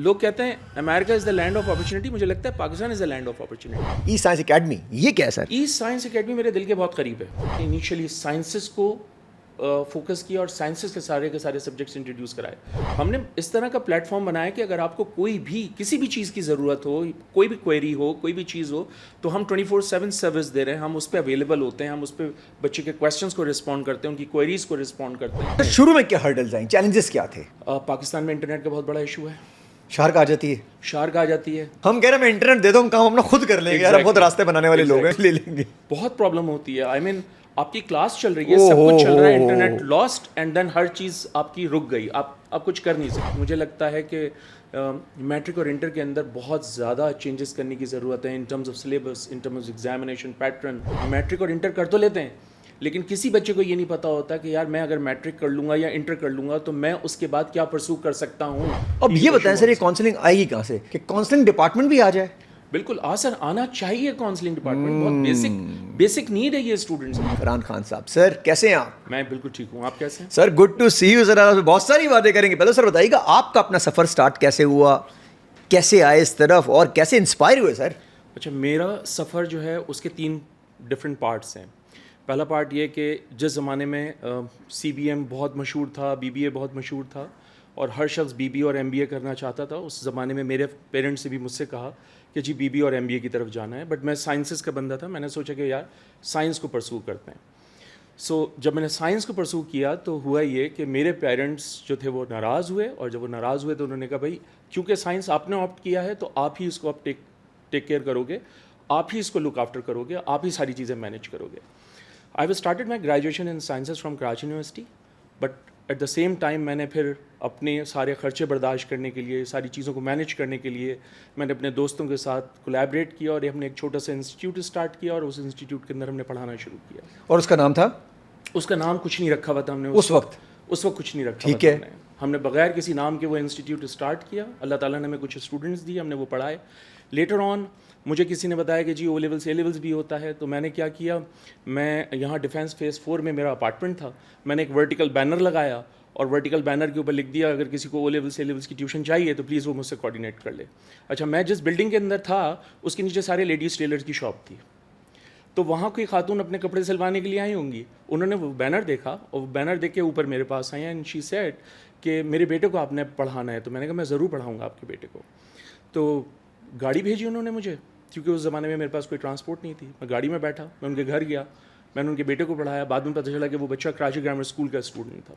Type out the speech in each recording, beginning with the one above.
لوگ کہتے ہیں America is the land of opportunity, مجھے لگتا ہے Pakistan is the land of opportunity. E science academy یہ کیا ہے سر؟ ایسٹ سائنس اکیڈمی میرے دل کے بہت قریب ہے. انیشلی سائنسز کو فوکس کیا اور سائنسز کے سارے سبجیکٹس انٹروڈیوس کرائے. ہم نے اس طرح کا پلیٹ فارم بنایا کہ اگر آپ کو کوئی بھی کسی بھی چیز کی ضرورت ہو، کوئی بھی کوئری ہو، کوئی بھی چیز ہو، تو ہم 24/7 سروس دے رہے ہیں. ہم اس پہ اویلیبل ہوتے ہیں، ہم اس پہ بچے کے کویسچنس کو رسپونڈ کرتے ہیں، ان کی کوئریز کو رسپونڈ کرتے ہیں. شروع میں کیا ہرڈلز آئیں، چیلنجز کیا تھے؟ پاکستان میں انٹرنیٹ کا بہت بڑا ایشو ہے. شارک آ جاتی ہے، شارک آ جاتی ہے. ہم کہہ رہے ہیں میں انٹرنیٹ دے دو، ہم کام اپنا خود کر لیں گے. یار بہت راستے بنانے والے لوگ ہیں، لے لیں گے. بہت پرابلم ہوتی ہے. آئی مین آپ کی کلاس چل رہی ہے، سب کچھ چل رہا ہے، انٹرنیٹ لاسٹ اینڈ دین ہر چیز آپ کی رک گئی. آپ کچھ کر نہیں سکتے. مجھے لگتا ہے کہ میٹرک اور انٹر کے اندر بہت زیادہ چینجز کرنے کی ضرورت ہے in terms of syllabus, in terms of examination pattern. Matric اور انٹر کر تو لیتے ہیں، لیکن کسی بچے کو یہ نہیں پتا ہوتا کہ یار میں اگر میٹرک کر لوں گا یا انٹر کر لوں گا تو میں اس کے بعد کیا پرسو کر سکتا ہوں. اب یہ بتائیں سر، یہ کاؤنسلنگ آئے گی کہاں سے کہ کاؤنسلنگ ڈپارٹمنٹ بھی آ جائے؟ بالکل سر، آنا چاہیے کاؤنسلنگ ڈپارٹمنٹ. بہت بیسک نیڈ ہے یہ اسٹوڈنٹس. فرحان خان صاحب سر کیسے ہیں آپ؟ میں بالکل ٹھیک ہوں، آپ کیسے ہیں؟ Sir good to see you. ذرا بہت ساری باتیں کریں گے. پہلے سر بتائیے گا آپ کا اپنا سفر سٹارٹ کیسے ہوا، کیسے آئے اس طرف اور کیسے انسپائر ہوئے سر؟ اچھا، میرا سفر جو ہے اس کے 3 ڈفرینٹ پارٹس ہیں. پہلا پارٹ یہ کہ جس زمانے میں CBM بہت مشہور تھا، BBA بہت مشہور تھا اور ہر شخص BBA اور MBA کرنا چاہتا تھا، اس زمانے میں میرے پیرنٹس نے بھی مجھ سے کہا کہ جی BBA اور MBA کی طرف جانا ہے. بٹ میں سائنسز کا بندہ تھا. میں نے سوچا کہ یار سائنس کو پرسو کرتے ہیں. سو جب میں نے سائنس کو پرسو کیا تو ہوا یہ کہ میرے پیرنٹس جو تھے وہ ناراض ہوئے، اور جب وہ ناراض ہوئے تو انہوں نے کہا بھائی کیونکہ سائنس آپ نے آپٹ کیا ہے تو آپ ہی اس کو آپ ٹیک کیئر کرو گے، آپ ہی اس کو لک آفٹر کرو گے، آپ ہی ساری چیزیں مینیج کرو گے. I was started my graduation in sciences from Karachi University, but at the same time میں نے پھر اپنے سارے خرچے برداشت کرنے کے لیے، ساری چیزوں کو مینیج کرنے کے لیے میں نے اپنے دوستوں کے ساتھ کولیبریٹ کیا اور ہم نے ایک چھوٹا سا انسٹیٹیوٹ اسٹارٹ کیا اور اس انسٹیٹیوٹ کے اندر ہم نے پڑھانا شروع کیا. اور اس کا نام تھا؟ اس کا نام کچھ نہیں رکھا ہوا تھا ہم نے اس وقت کچھ نہیں رکھا. ٹھیک ہے. ہم نے بغیر کسی نام کے وہ انسٹیٹیوٹ اسٹارٹ کیا. اللہ تعالیٰ نے ہمیں کچھ اسٹوڈنٹس دیے، ہم نے وہ پڑھائے. لیٹر آن مجھے کسی نے بتایا کہ جی O لیولس A لیولس بھی ہوتا ہے. تو میں نے کیا کیا، میں یہاں ڈیفینس فیز 4 میں میرا اپارٹمنٹ تھا. میں نے ایک ورٹیکل بینر لگایا اور ورٹیکل بینر کے اوپر لکھ دیا اگر کسی کو O لیولس A لیولس کی ٹیوشن چاہیے تو پلیز وہ مجھ سے کوآرڈینیٹ کر لے. اچھا، میں جس بلڈنگ کے اندر تھا اس کے نیچے سارے لیڈیز ٹیلرز کی شاپ تھی. تو وہاں کوئی خاتون اپنے کپڑے سلوانے کے لیے آئی ہوں گی، انہوں نے وہ بینر دیکھا اور بینر دیکھ کے اوپر میرے پاس آئی اینڈ شی سیڈ کہ میرے بیٹے کو آپ نے پڑھانا ہے. تو میں نے کہا میں ضرور پڑھاؤں گا آپ کے بیٹے کو. تو گاڑی بھیجی انہوں نے مجھے، کیونکہ اس زمانے میں میرے پاس کوئی ٹرانسپورٹ نہیں تھی. میں گاڑی میں بیٹھا، میں ان کے گھر گیا، میں نے ان کے بیٹے کو پڑھایا. بعد میں پتہ چلا کہ وہ بچہ کراچی گرامر اسکول کا اسٹوڈنٹ تھا.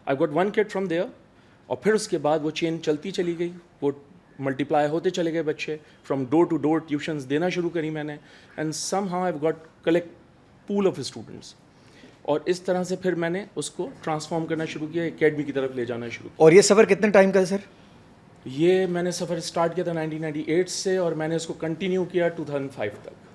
I got 1 kid from there. اور پھر اس کے بعد وہ چین چلتی چلی گئی، وہ ملٹیپلائی ہوتے چلے گئے بچے. From door to door tuitions دینا شروع کری میں نے، and somehow I got collect pool of students. اور اس طرح سے پھر میں نے اس کو ٹرانسفارم کرنا شروع کیا، اکیڈمی کی طرف لے جانا شروع کیا. اور یہ سفر کتنے ٹائم کا ہے سر؟ یہ میں نے سفر اسٹارٹ کیا تھا 1998 سے اور میں نے اس کو کنٹینیو کیا 2005 تک.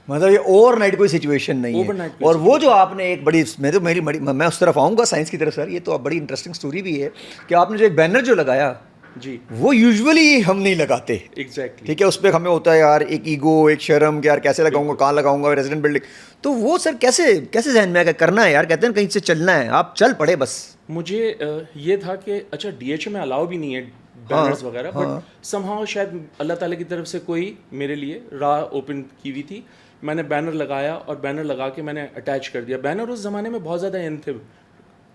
مطلب یہ اوور نائٹ کوئی سچویشن نہیں ہے. اور وہ جو آپ نے ایک بڑی، میں اس طرف آؤں گا سائنس کی طرف سر. یہ تو بڑی انٹرسٹنگ سٹوری بھی ہے کہ آپ نے جو ایک بینر جو لگایا جی، وہ یوزولی ہم نہیں لگاتے. ایگزیکٹلی. ٹھیک ہے، اس پہ ہمیں ہوتا ہے یار ایک ایگو، ایک شرم کہ یار کیسے لگاؤں گا، کہاں لگاؤں گا، ریزیڈنٹ بلڈنگ. تو وہ سر کیسے ذہن میں آ کے کرنا ہے یار؟ کہتے ہیں کہیں سے چلنا ہے، آپ چل پڑے بس. مجھے یہ تھا کہ اچھا DH میں الاؤ بھی نہیں ہے بینرز وغیرہ، بٹ سم ہاؤ شاید اللہ تعالیٰ کی طرف سے کوئی میرے لیے راہ اوپن کی ہوئی تھی. میں نے بینر لگایا اور بینر لگا کے میں نے اٹیچ کر دیا. بینر اس زمانے میں بہت زیادہ ان تھے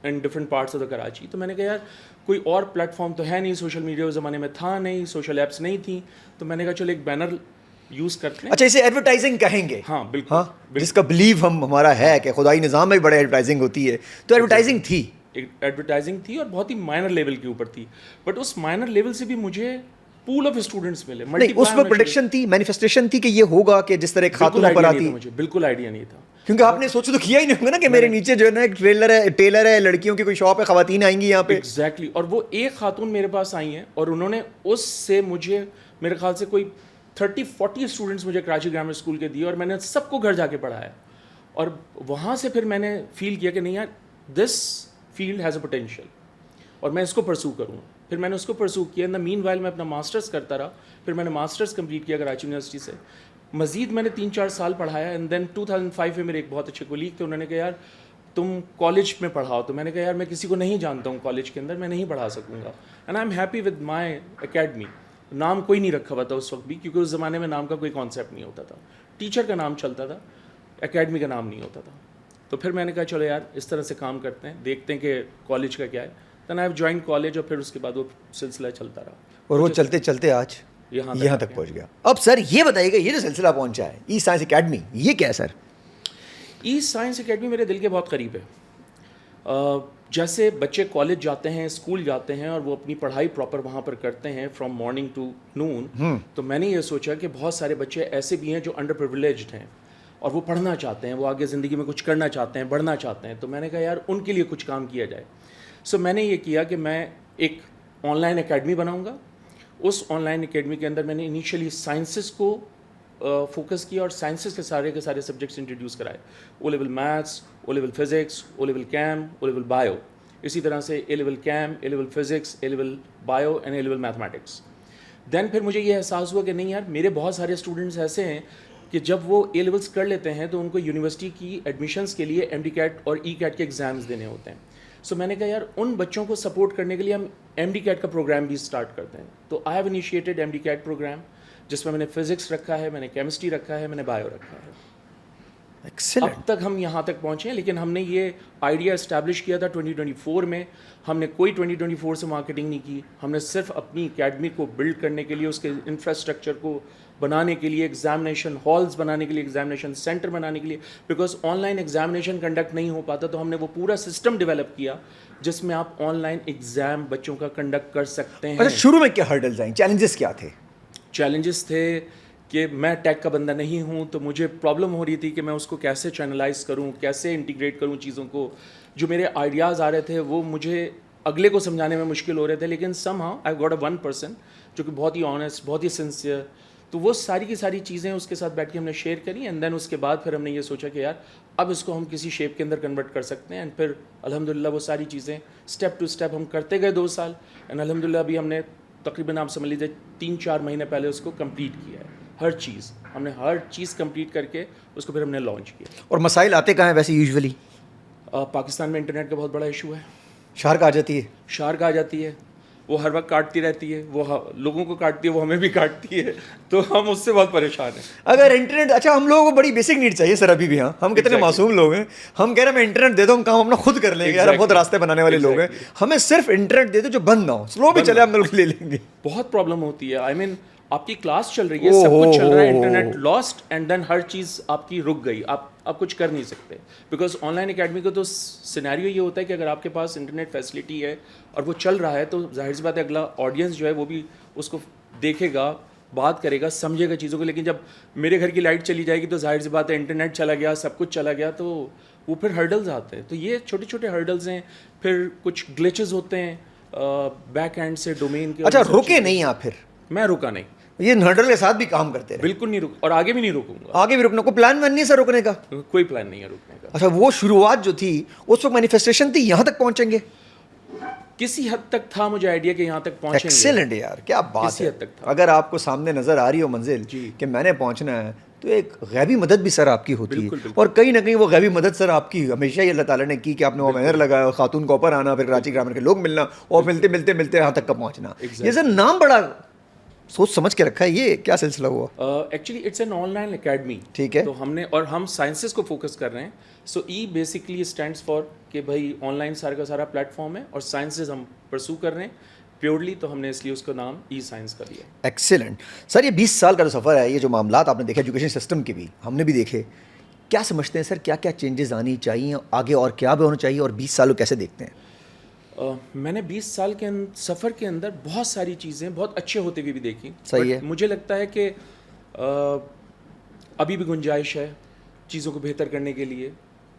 in different parts of the Karachi. تو میں نے کہا یار کوئی اور پلیٹ فارم تو ہے نہیں، سوشل میڈیا اس زمانے میں تھا نہیں، سوشل ایپس نہیں تھیں. تو میں نے کہا چلو ایک بینر یوز کرتے ہیں. اچھا، اسے ایڈورٹائزنگ کہیں گے؟ ہاں بالکل. جس کا بلیو ہمارا ہے کہ خدائی نظام میں بڑے ایڈورٹائزنگ ہوتی ہے، تو ایڈورٹائزنگ تھی. ایڈورٹائزنگ تھی اور بہت ہی مائنر لیول کے اوپر تھی. بٹ اس مائنر لیول سے بھی مجھے پول آف اسٹوڈنٹس ملے. نہیں، اس پہ پریڈکشن تھی، مینیفیسٹیشن تھی کہ یہ ہوگا کہ جس طرح ایک خاتون پر آتی. مجھے بالکل آئیڈیا نہیں تھا، کیونکہ آپ نے سوچ تو کیا ہی نہیں ہوگا نا کہ میرے نیچے جو ہے نا ایک ٹیلر ہے، لڑکیوں کی کوئی شاپ ہے، خواتین آئیں گی یہاں پہ. ایگزیکٹلی. اور وہ ایک خاتون میرے پاس آئی ہیں اور انہوں نے اس سے مجھے میرے خیال سے کوئی 30-40 اسٹوڈنٹس مجھے کراچی گرامر اسکول کے دیے اور میں نے سب کو گھر جا کے پڑھایا. اور وہاں سے پھر میں نے فیل کیا کہ نہیں یار this field has a potential اور میں اس کو پرسو کروں. پھر میں نے اس کو پرسو کیا. ان دا مین وائل میں اپنا ماسٹرس کرتا رہا. پھر میں نے ماسٹرس کمپلیٹ کیا کراچی یونیورسٹی سے. مزید میں نے 3-4 سال پڑھایا اینڈ دین 2005 میں میرے ایک بہت اچھے کولیگ تھے. انہوں نے کہا یار تم کالج میں پڑھاؤ. تو میں نے کہا یار میں کسی کو نہیں جانتا ہوں کالج کے اندر, میں نہیں پڑھا سکوں گا. And I am happy with my academy. نام کوئی نہیں رکھا ہوا تھا اس وقت بھی, کیونکہ اس زمانے میں نام کا کوئی کانسیپٹ نہیں ہوتا تھا. ٹیچر کا نام چلتا تھا, اکیڈمی کا نام نہیں ہوتا تھا. تو پھر میں نے کہا چلو یار اس طرح سے کام کرتے ہیں, دیکھتے ہیں کہ کالج کا کیا ہے. دین آئی ہیو جوائن کالج, اور پھر اس کے بعد وہ سلسلہ چلتا رہا, اور وہ چلتے چلتے آج یہاں تک پہنچ گیا. اب سر یہ بتائیے گا, یہ جو سلسلہ پہنچا ہے ای سائنس اکیڈمی, یہ کیا ہے سر؟ ای سائنس اکیڈمی میرے دل کے بہت قریب ہے. جیسے بچے کالج جاتے ہیں, اسکول جاتے ہیں, اور وہ اپنی پڑھائی پراپر وہاں پر کرتے ہیں فرام مارننگ ٹو نون, تو میں نے یہ سوچا کہ بہت سارے بچے ایسے بھی ہیں جو انڈر پریویلیجڈ ہیں اور وہ پڑھنا چاہتے ہیں, وہ آگے زندگی میں کچھ کرنا چاہتے ہیں, بڑھنا چاہتے ہیں. تو میں نے کہا یار ان کے لیے کچھ کام کیا جائے. سو میں نے یہ کیا کہ میں ایک آن لائن اکیڈمی بناؤں گا. اس آن لائن اکیڈمی کے اندر میں نے انیشیلی سائنسز کو فوکس کیا, اور سائنسز کے سارے سبجیکٹس انٹروڈیوس کرائے. O level maths, O level physics, O level chem, O level bio, اسی طرح سے A level chem, A level physics, A level bio and A level mathematics. Then پھر مجھے یہ احساس ہوا کہ نہیں یار میرے بہت سارے اسٹوڈنٹس ایسے ہیں کہ جب وہ اے لیولس کر لیتے ہیں تو ان کو یونیورسٹی کی ایڈمیشنس کے لیے ایم ڈی کیٹ اور ای کیٹ کے ایگزامز دینے ہوتے ہیں. سو میں نے کہا یار ان بچوں کو سپورٹ کرنے کے لیے ہم ایم ڈی کیٹ کا پروگرام بھی اسٹارٹ کرتے ہیں. تو I have initiated M D CAT programme, جس میں نے فزکس رکھا ہے, میں نے کیمسٹری رکھا ہے, میں نے بایو رکھا ہے. اب تک ہم یہاں تک پہنچے ہیں, لیکن ہم نے یہ آئیڈیا اسٹیبلش کیا تھا 2024 میں. ہم نے کوئی 2024 سے مارکیٹنگ نہیں کی, ہم نے صرف اپنی اکیڈمی کو بلڈ کرنے کے لیے, اس کے انفراسٹرکچر کو بنانے کے لیے, ایگزامینیشن ہالز بنانے کے لیے, ایگزامینیشن سینٹر بنانے کے لیے, because on line examination conduct نہیں ہو پاتا, تو ہم نے وہ پورا سسٹم ڈیولپ کیا جس میں آپ آن لائن ایگزام بچوں کا کنڈکٹ کر سکتے ہیں. شروع میں کیا ہرڈلز آئیں, چیلنجز کیا تھے؟ چیلنجز تھے کہ میں ٹیک کا بندہ نہیں ہوں, تو مجھے پرابلم ہو رہی تھی کہ میں اس کو کیسے چینلائز کروں, کیسے انٹیگریٹ کروں چیزوں کو. جو میرے آئیڈیاز آ رہے تھے وہ مجھے اگلے کو سمجھانے میں مشکل ہو رہے تھے, لیکن some how I got a one person جو کہ بہت ہی آنیسٹ, بہت ہی سنسیئر. تو وہ ساری کی ساری چیزیں اس کے ساتھ بیٹھ کے ہم نے شیئر کری, اینڈ دین اس کے بعد پھر ہم نے یہ سوچا کہ یار اب اس کو ہم کسی شیپ کے اندر کنورٹ کر سکتے ہیں. اینڈ پھر الحمدللہ وہ ساری چیزیں اسٹیپ ٹو اسٹیپ ہم کرتے گئے 2 سال, اینڈ الحمدللہ ابھی ہم نے تقریباً آپ سمجھ لیجیے 3-4 مہینے پہلے اس کو کمپلیٹ کیا ہے. ہر چیز کمپلیٹ کر کے اس کو پھر ہم نے لانچ کیا. اور مسائل آتے کہاں ہیں ویسے یوزولی؟ پاکستان میں انٹرنیٹ کا بہت بڑا ایشو ہے. شارک آ جاتی ہے, شارک آ جاتی ہے, وہ ہر وقت کاٹتی رہتی ہے, وہ لوگوں کو کاٹتی ہے, وہ ہمیں بھی کاٹتی ہے, تو ہم اس سے بہت پریشان ہیں. اگر انٹرنیٹ, اچھا ہم لوگوں کو بڑی بیسک نیڈ چاہیے سر ابھی بھی. ہاں ہم کتنے معصوم لوگ ہیں, ہم کہہ رہے ہیں ہمیں انٹرنیٹ دے دو, ہم کام اپنا خود کر لیں گے. یار بہت راستے بنانے والے لوگ ہیں, ہمیں صرف انٹرنیٹ دے دو جو بند نہ ہو, سلو بھی چلے, ہم لوگ لے لیں گے. بہت پرابلم ہوتی ہے. آئی مین آپ کی کلاس چل رہی ہے, سب کچھ چل رہا ہے, انٹرنیٹ لاسٹ, اینڈ دین ہر چیز آپ کی رک گئی, آپ کچھ کر نہیں سکتے. بیکاز آن لائن اکیڈمی کا تو سینیریو یہ ہوتا ہے کہ اگر آپ کے پاس انٹرنیٹ فیسلٹی ہے اور وہ چل رہا ہے, تو ظاہر سی بات ہے اگلا آڈینس جو ہے وہ بھی اس کو دیکھے گا, بات کرے گا, سمجھے گا چیزوں کو. لیکن جب میرے گھر کی لائٹ چلی جائے گی تو ظاہر سی بات ہے انٹرنیٹ چلا گیا, سب کچھ چلا گیا, تو وہ پھر ہرڈلز آتے ہیں. تو یہ چھوٹے چھوٹے ہرڈلز ہیں. پھر کچھ گلیچز ہوتے ہیں بیک اینڈ سے ڈومین کے. اچھا رکے نہیں آپ پھر؟ میں رکا نہیں, یہ ہرڈل کے ساتھ بھی کام کرتے رہے؟ بالکل نہیں رک, اور آگے بھی نہیں رکوں گا. آگے بھی رکنا کوئی پلان نہیں ہے سر رکنے کا؟ کوئی پلان نہیں ہے رکنے کا. اچھا وہ شروعات جو تھی اس وقت مینیفیسٹیشن تھی, یہاں تک پہنچیں گے؟ کسی حد تک تھا مجھے آئیڈیا کہ یہاں تک پہنچیں گے. ایکسیلنٹ یار, کیا بات ہے. اگر آپ کو سامنے نظر آ رہی ہو منزل کہ میں نے پہنچنا ہے, تو ایک غیبی مدد بھی سر آپ کی ہوتی ہے. اور کہیں نہ کہیں وہ غیبی مدد سر آپ کی ہمیشہ ہی اللہ تعالیٰ نے کی کہ آپ نے وہ بینر لگایا, خاتون کو اوپر آنا, پھر کراچی گرامر کے لوگ ملنا, اور ملتے ملتے ملتے یہاں تک کا پہنچنا. یہ سر نام بڑا سوچ سمجھ کے رکھا ہے, یہ کیا سلسلہ ہوا؟ Actually it's an online academy, ٹھیک ہے. تو ہم نے, اور ہم سائنسز کو فوکس کر رہے ہیں. سو ای بیسکلی اسٹینڈس فار کہ بھائی آن لائن سارا کا سارا پلیٹ فارم ہے, اور سائنسز ہم پرسو کر رہے ہیں پیورلی, تو ہم نے اس لیے اس کا نام ای سائنس کر دیا. ایکسیلنٹ سر. یہ 20 سال کا جو سفر ہے, یہ جو معاملات آپ نے دیکھے ایجوکیشن سسٹم کے بھی ہم نے بھی دیکھے, کیا سمجھتے ہیں سر کیا کیا چینجز آنی چاہیے آگے, اور کیا بھی ہونا چاہیے, اور 20 سالوں کیسے دیکھتے ہیں؟ میں نے 20 سال کے سفر کے اندر بہت ساری چیزیں بہت اچھے ہوتے ہوئے بھی دیکھی. صحیح ہے. مجھے لگتا ہے کہ ابھی بھی گنجائش ہے چیزوں کو بہتر کرنے کے لیے,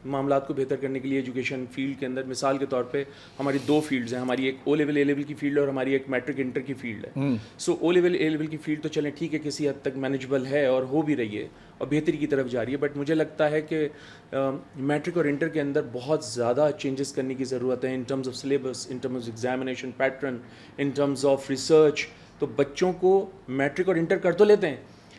معاملات کو بہتر کرنے کے لیے ایجوکیشن فیلڈ کے اندر. مثال کے طور پہ ہماری 2 فیلڈز ہیں, ہماری ایک او لیول اے لیول کی فیلڈ ہے, اور ہماری ایک میٹرک انٹر کی فیلڈ ہے. سو او لیول اے لیول کی فیلڈ تو چلیں ٹھیک ہے, کسی حد تک مینیجبل ہے اور ہو بھی رہی ہے اور بہتری کی طرف جا رہی ہے. بٹ مجھے لگتا ہے کہ میٹرک اور انٹر کے اندر بہت زیادہ چینجز کرنے کی ضرورت ہے, in terms of syllabus, in terms of examination pattern, in terms of research. تو بچوں کو میٹرک اور انٹر کر تو لیتے ہیں,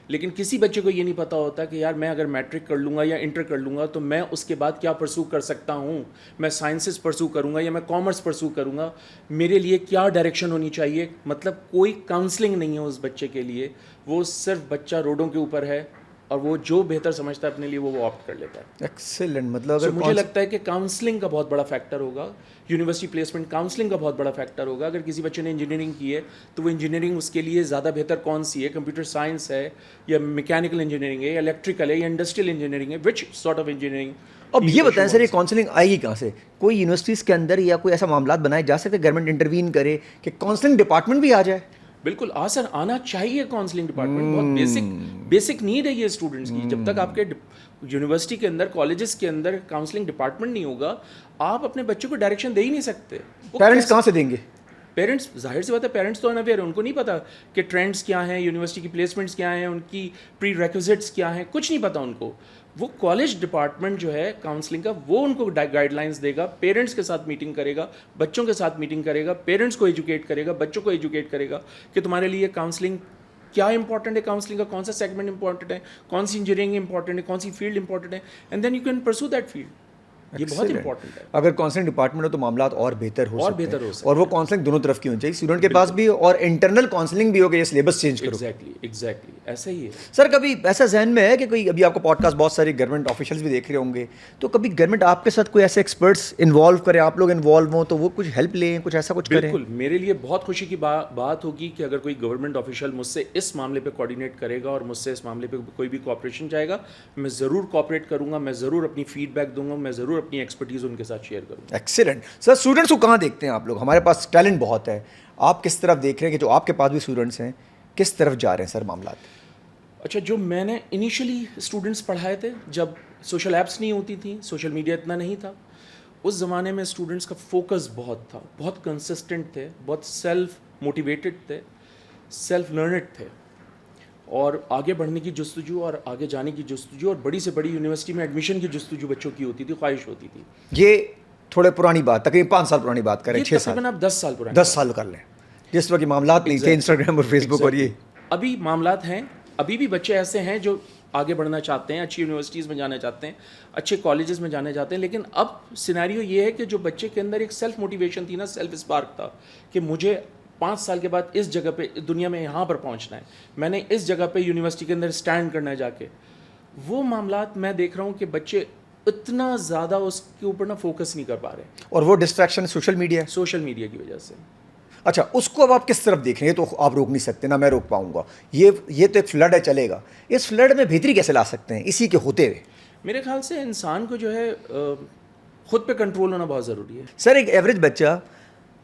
لیکن کسی بچے کو یہ نہیں پتا ہوتا کہ یار میں اگر میٹرک کر لوں گا یا انٹر کر لوں گا تو میں اس کے بعد کیا پرسو کر سکتا ہوں. میں سائنسز پرسو کروں گا یا میں کامرس پرسو کروں گا, میرے لیے کیا ڈائریکشن ہونی چاہیے. مطلب کوئی کاؤنسلنگ نہیں ہے اس بچے کے لیے, وہ صرف بچہ روڈوں کے اوپر ہے اور وہ جو بہتر سمجھتا ہے اپنے لیے وہ آپٹ کر لیتا ہے. ایکسیلنٹ. مطلب اگر مجھے لگتا ہے کہ کاؤنسلنگ کا بہت بڑا فیکٹر ہوگا, یونیورسٹی پلیسمنٹ کاؤنسلنگ کا بہت بڑا فیکٹر ہوگا. اگر کسی بچے نے انجینئرنگ کی ہے تو وہ انجینئرنگ اس کے لیے زیادہ بہتر کون سی ہے, کمپیوٹر سائنس ہے یا میکینیکل انجینئرنگ ہے یا الیکٹریکل ہے یا انڈسٹریل انجینئرنگ ہے, وچ سارٹ آف انجینئرنگ. اب یہ بتائیں سر, یہ کاؤنسلنگ آئے گی کہاں سے؟ کوئی یونیورسٹیز کے اندر یا کوئی ایسا معاملات بنائے جا سکتے گورنمنٹ انٹروین کرے کہ کاؤنسلنگ ڈپارٹمنٹ بھی آ جائے؟ بالکل سر, آنا چاہیے کاؤنسلنگ ڈپارٹمنٹ, بہت بیسک نیڈ ہے یہ اسٹوڈنٹس کی. جب تک آپ کے یونیورسٹی کے اندر کالجز کے اندر کاؤنسلنگ ڈپارٹمنٹ نہیں ہوگا آپ اپنے بچوں کو ڈائریکشن دے ہی نہیں سکتے. پیرنٹس کہاں سے دیں گے؟ پیرنٹس ظاہر سی بات ہے, پیرنٹس تو انویئر ہیں, ان کو نہیں پتا کہ ٹرینڈس کیا ہیں, یونیورسٹی کی پلیسمنٹس کیا ہیں, ان کی پری ریکوزٹس کیا ہیں, کچھ نہیں پتا ان کو. وہ کالج ڈپارٹمنٹ جو ہے کاؤنسلنگ کا وہ ان کو گائیڈ لائنس دے گا, پیرنٹس کے ساتھ میٹنگ کرے گا, بچوں کے ساتھ میٹنگ کرے گا, پیرنٹس کو ایجوکیٹ کرے گا, بچوں کو ایجوکیٹ کرے گا کہ تمہارے لیے کاؤنسلنگ کیا امپورٹنٹ ہے, کاؤنسلنگ کا کون سا سیگمنٹ امپورٹنٹ ہے, کون سی انجینئرنگ امپورٹنٹ ہے, کون سی فیلڈ امپورٹنٹ ہے, and then you can pursue that field. یہ بہت امپورٹنٹ ہے. اگر کاؤنسلنگ ڈپارٹمنٹ ہو تو معاملات اور بہتر ہو اور سکتے بہتر ہو ہیں, سکتے اور وہ کاؤنسلنگ دونوں طرف کی ہونی چاہیے, اسٹوڈنٹ کے پاس بھی اور انٹرنل کاؤنسلنگ بھی ہو کہ یہ سلیبس چینج کرو. ایگزیکٹلی ایسا ہی ہے. سر کبھی ایسا ذہن میں ہے کہ کوئی, ابھی آپ کو پوڈ کاسٹ بہت سارے گورنمنٹ آفیشلس بھی دیکھ رہے ہوں گے, تو کبھی گورنمنٹ آپ کے ساتھ کوئی ایسے ایکسپرٹس انوالو کرے, آپ لوگ انوالو ہوں تو وہ کچھ ہیلپ لیں, کچھ ایسا کچھ کریں؟ بالکل, میرے لیے بہت خوشی کی بات ہوگی کہ اگر کوئی گورنمنٹ آفیشل مجھ سے اس معاملے پہ کوآرڈینیٹ کرے گا اور مجھ سے اس معاملے پہ کوئی بھی کوآپریشن چاہے گا, میں ضرور کوآپریٹ کروں گا, میں ضرور اپنی فیڈ بیک دوں گا, میں ضرور اپنی ایکسپرٹیز ان کے ساتھ شیئر کروں گا. ایکسیلنٹ. سر اسٹوڈنٹس کو کہاں دیکھتے ہیں آپ لوگ؟ ہمارے پاس ٹیلنٹ بہت ہے, آپ کس طرف دیکھ رہے ہیں کہ جو آپ کے پاس بھی اسٹوڈنٹس ہیں کس طرف جا رہے ہیں سر معاملات؟ اچھا, جو میں نے انیشلی اسٹوڈنٹس پڑھائے تھے جب سوشل ایپس نہیں ہوتی تھیں, سوشل میڈیا اتنا نہیں تھا, اس زمانے میں اسٹوڈنٹس کا فوکس بہت تھا, بہت کنسسٹنٹ تھے, بہت سیلف موٹیویٹڈ تھے, سیلف لرنڈ تھے, اور آگے بڑھنے کی جستجو اور آگے جانے کی جستجو اور بڑی سے بڑی یونیورسٹی میں ایڈمیشن کی جستجو بچوں کی ہوتی تھی, خواہش ہوتی تھی. یہ تھوڑے پرانی بات, تقریباً 5 سال پرانی بات کریں, 6 سال, آپ 10 سال پرانی, 10 سال کر لیں, جس وقت معاملات نہیں تھے انسٹاگرام اور فیس بک, اور یہ ابھی معاملات ہیں. ابھی بھی بچے ایسے ہیں جو آگے بڑھنا چاہتے ہیں, اچھی یونیورسٹیز میں جانا چاہتے ہیں, اچھے کالجز میں جانا چاہتے ہیں, لیکن اب سینیریو یہ ہے کہ جو بچے کے اندر ایک سیلف موٹیویشن تھی نا, سیلف اسپارک تھا کہ مجھے 5 سال کے بعد اس جگہ پہ دنیا میں یہاں پر پہنچنا ہے, میں نے اس جگہ پہ یونیورسٹی کے اندر اسٹینڈ کرنا ہے جا کے, وہ معاملات میں دیکھ رہا ہوں کہ بچے اتنا زیادہ اس کے اوپر نا فوکس نہیں کر پا رہے, اور وہ ڈسٹریکشن سوشل میڈیا کی وجہ سے. اچھا, اس کو اب آپ کس طرف دیکھ رہے ہیں؟ تو آپ روک نہیں سکتے, نہ میں روک پاؤں گا, یہ تو ایک فلڈ ہے, چلے گا. اس فلڈ میں بہتری کیسے لا سکتے ہیں اسی کے ہوتے ہوئے؟ میرے خیال سے انسان کو جو ہے خود پہ کنٹرول ہونا بہت ضروری ہے. سر ایک ایوریج بچہ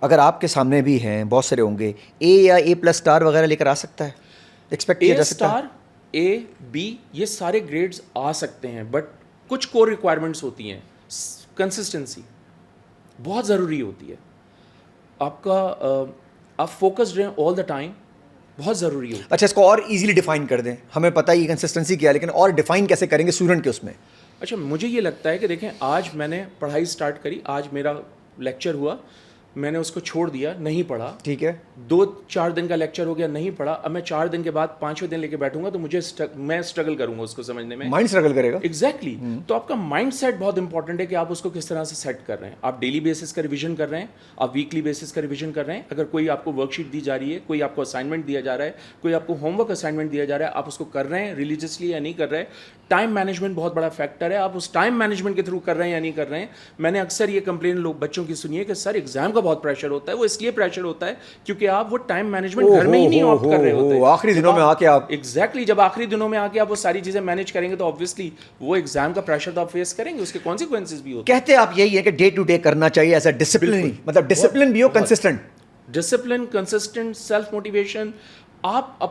اگر آپ کے سامنے بھی ہیں, بہت سارے ہوں گے, اے یا A+* وغیرہ لے کر آ سکتا ہے, ایکسپیکٹ کیا جا سکتا ہے؟ A, B یہ سارے گریڈز آ سکتے ہیں, بٹ کچھ کور ریکوائرمنٹس ہوتی ہیں. کنسسٹنسی بہت ضروری ہوتی ہے, آپ فوکسڈ رہیں آل دا ٹائم, بہت ضروری ہوتی ہے. اچھا, اس کو اور ایزیلی ڈیفائن کر دیں, ہمیں پتہ ہی کنسسٹنسی کیا ہے, لیکن اور ڈیفائن کیسے کریں گے اسٹوڈنٹ کے اس میں؟ اچھا, مجھے یہ لگتا ہے کہ دیکھیں, آج میں نے پڑھائی سٹارٹ کری, آج میرا لیکچر ہوا, میں نے اس کو چھوڑ دیا, نہیں پڑھا, ٹھیک ہے, 2-4 دن کا لیکچر ہو گیا, نہیں پڑھا, اب میں 4 دن کے بعد 5ویں دن لے کے بیٹھوں گا تو میں اسٹرگل کروں گا اس کو سمجھنے میں, مائنڈ اسٹرگل کرے گا. ایگزیکٹلی. تو آپ کا مائنڈ سیٹ بہت امپورٹنٹ ہے کہ آپ اس کو کس طرح سے سیٹ کر رہے ہیں. آپ ڈیلی بیسس کا ریویژن کر رہے ہیں, آپ ویکلی بیسس کا ریویژن کر رہے ہیں, اگر کوئی آپ کو ورک شیٹ دی جا رہی ہے, کوئی آپ کو اسائنمنٹ دیا جا رہا ہے, کوئی آپ کو ہوم ورک اسائنمنٹ دیا جا رہا ہے, آپ اس کو کر رہے ہیں ریلیجسلی یا نہیں کر رہے. ٹائم مینجمنٹ بہت بڑا فیکٹر ہے, آپ اس ٹائم مینجمنٹ کے تھرو کر رہے ہیں یا نہیں کر رہے ہیں. میں نے اکثر یہ کمپلین لوگ بچوں کی سنی ہے کہ سر ایگزام کا بہت پریشر ہوتا ہے. وہ اس لیے پریشر ہوتا ہے کیونکہ آپ وہ ٹائم مینجمنٹ گھر میں ہی نہیں آپٹ کر رہے ہوتے, آخری دنوں میں آ کے آپ ایگزیکٹلی جب آخری دنوں میں آ کے آپ وہ ساری چیزیں مینیج کریں گے تو آبویسلی وہ ایگزام کا پریشر تو آپ فیس کریں گے, اس کے کانسیکوینسز بھی ہوتے ہیں. کہتے ہیں آپ یہی ہے کہ ڈے ٹو ڈے کرنا چاہیے ایز اے ڈسپلن, مطلب ڈسپلن بھی ہو, consistent discipline, consistent, self motivation. آپ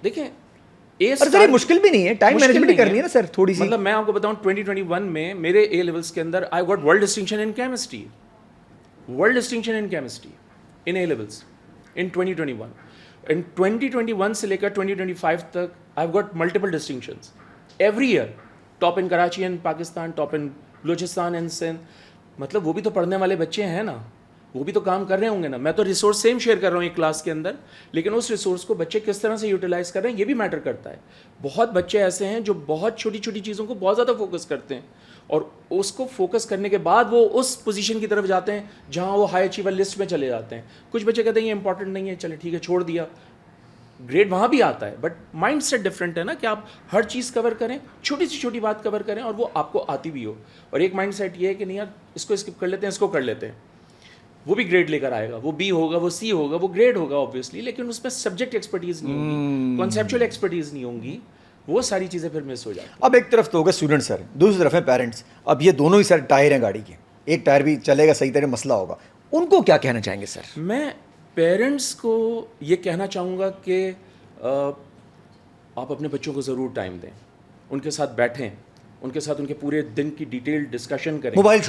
دیکھیں سر مشکل بھی نہیں ہے, ٹائم مینجمنٹ بھی کرنی ہے نا سر تھوڑی سی. مطلب میں آپ کو بتاؤں 2021 میں میرے اے لیولس کے اندر I got world distinction in chemistry, world distinction in chemistry in A levels in 2021. In 2021 سے لے کر 2025 تک I got multiple distinctions every year, top in Karachi and Pakistan, top in Balochistan and Sindh. مطلب وہ بھی تو پڑھنے والے بچے ہیں نا, وہ بھی تو کام کر رہے ہوں گے نا. میں تو ریسورس سیم شیئر کر رہا ہوں ایک کلاس کے اندر, لیکن اس ریسورس کو بچے کس طرح سے یوٹیلائز کر رہے ہیں یہ بھی میٹر کرتا ہے. بہت بچے ایسے ہیں جو بہت چھوٹی چھوٹی چیزوں کو بہت زیادہ فوکس کرتے ہیں, اور اس کو فوکس کرنے کے بعد وہ اس پوزیشن کی طرف جاتے ہیں جہاں وہ ہائی اچیور لسٹ میں چلے جاتے ہیں. کچھ بچے کہتے ہیں یہ امپورٹنٹ نہیں ہے, چلے ٹھیک ہے چھوڑ دیا, گریڈ وہاں بھی آتا ہے, بٹ مائنڈ سیٹ ڈفرینٹ ہے نا کہ آپ ہر چیز کور کریں, چھوٹی سی چھوٹی بات کور کریں اور وہ آپ کو آتی بھی ہو. اور ایک مائنڈ سیٹ یہ ہے کہ نہیں یار اس کو اسکپ کر لیتے ہیں, اس کو کر لیتے ہیں, وہ بھی گریڈ لے کر آئے گا, وہ بی ہوگا, وہ سی ہوگا, وہ گریڈ ہوگا آبویسلی, لیکن اس میں سبجیکٹ ایکسپرٹیز نہیں ہوگی, کانسیپچوئل ایکسپرٹیز نہیں ہوں گی, وہ ساری چیزیں پھر مس ہو جاتی ہیں. اب ایک طرف تو ہوگا اسٹوڈنٹ سر, دوسری طرف ہے پیرنٹس. اب یہ دونوں ہی سر ٹائر ہیں گاڑی کے, ایک ٹائر بھی چلے گا صحیح طرح مسئلہ ہوگا, ان کو کیا کہنا چاہیں گے سر؟ میں پیرنٹس کو یہ کہنا چاہوں گا کہ آپ اپنے بچوں کو ضرور ٹائم دیں, ان کے ساتھ بیٹھیں, ان کے ساتھ ان کے پورے دن کی ڈیٹیل ڈسکشن کریں, موبائل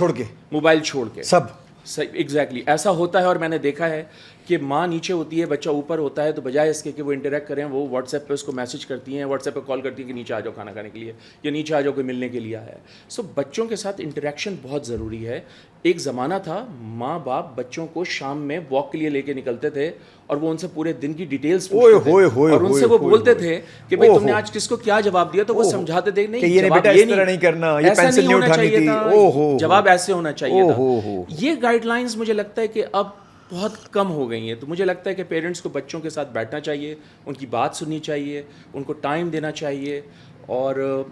چھوڑ کے سب ایگزیکٹلی ایسا ہوتا ہے. اور میں نے دیکھا ہے کہ ماں نیچے ہوتی ہے, بچہ اوپر ہوتا ہے, تو بجائے اس کے کہ وہ انٹریکٹ کریں, وہ واٹس ایپ پہ اس کو میسج کرتی ہیں, واٹس ایپ پہ کال کرتی ہیں کہ نیچے آ جاؤ کھانا کھانے کے لیے, یا نیچے آ جاؤ کوئی ملنے کے لیے آیا ہے. سو بچوں کے ساتھ انٹریکشن بہت ضروری ہے. ایک زمانہ تھا ماں باپ بچوں کو شام میں واک کے لیے لے کے نکلتے تھے اور وہ ان سے پورے دن کی ڈیٹیلز پوچھتے تھے, اور ان سے وہ بولتے تھے کہ بھائی تم نے آج کس کو کیا جواب دیا, تو وہ سمجھاتے تھے نہیں جواب یہ نہیں ہونا چاہیے تھا, جواب ایسے ہونا چاہیے تھا. یہ گائیڈ لائنز مجھے لگتا ہے کہ اب بہت کم ہو گئی ہیں. تو مجھے لگتا ہے کہ پیرنٹس کو بچوں کے ساتھ بیٹھنا چاہیے, ان کی بات سننی چاہیے, ان کو ٹائم دینا چاہیے, اور